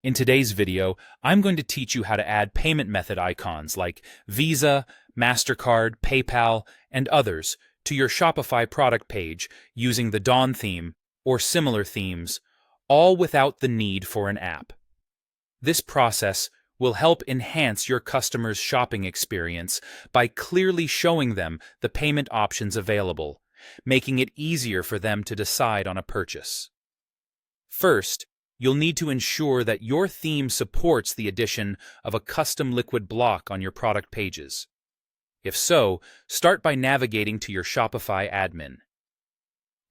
In today's video, I'm going to teach you how to add payment method icons like Visa, MasterCard, PayPal, and others to your Shopify product page using the Dawn theme or similar themes, all without the need for an app. This process will help enhance your customers' shopping experience by clearly showing them the payment options available, making it easier for them to decide on a purchase. First, you'll need to ensure that your theme supports the addition of a custom liquid block on your product pages. If so, start by navigating to your Shopify admin.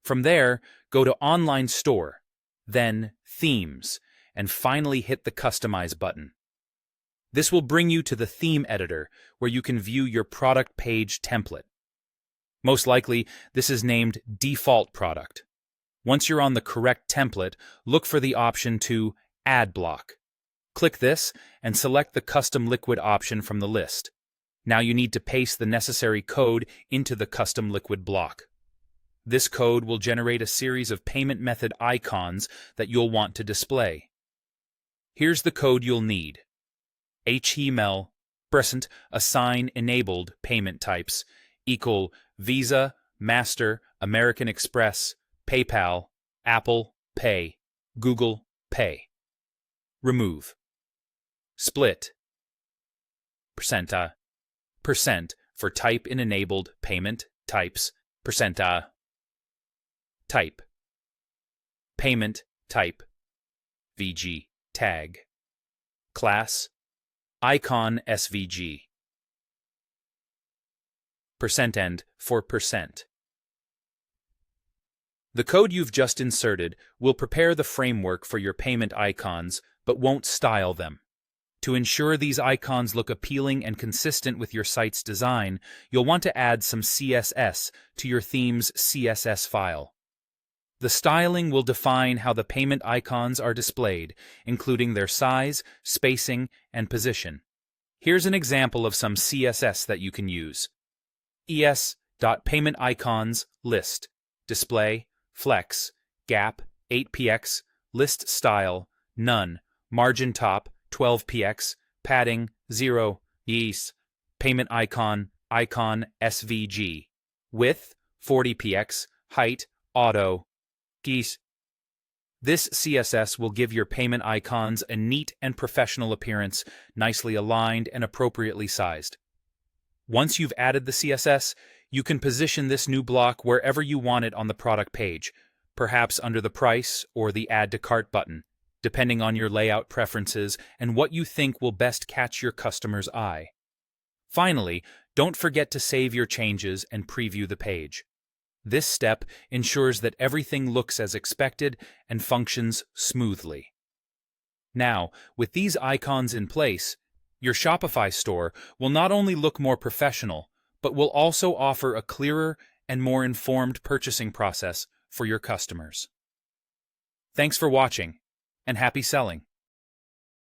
From there, go to Online Store, then Themes, and finally hit the Customize button. This will bring you to the theme editor, where you can view your product page template. Most likely, this is named Default Product. Once you're on the correct template, look for the option to Add Block. Click this and select the Custom Liquid option from the list. Now you need to paste the necessary code into the Custom Liquid block. This code will generate a series of payment method icons that you'll want to display. Here's the code you'll need. HTML % assign enabled payment types equal Visa, Master, American Express, PayPal, Apple Pay, Google Pay. Remove. Split. % for type in enabled payment types. Type. Payment type. VG tag. Class. Icon SVG. %end for %. The code you've just inserted will prepare the framework for your payment icons, but won't style them. To ensure these icons look appealing and consistent with your site's design, you'll want to add some CSS to your theme's CSS file. The styling will define how the payment icons are displayed, including their size, spacing, and position. Here's an example of some CSS that you can use. es.paymentIcons list, display, flex, gap, 8px, list style, none, margin top, 12px, padding, 0, yes, payment icon, icon SVG, width, 40px, height, auto, geese. This CSS will give your payment icons a neat and professional appearance, nicely aligned and appropriately sized. Once you've added the CSS, you can position this new block wherever you want it on the product page, perhaps under the price or the Add to Cart button, depending on your layout preferences and what you think will best catch your customer's eye. Finally, don't forget to save your changes and preview the page. This step ensures that everything looks as expected and functions smoothly. Now, with these icons in place, your Shopify store will not only look more professional, but will also offer a clearer and more informed purchasing process for your customers. Thanks for watching, and happy selling!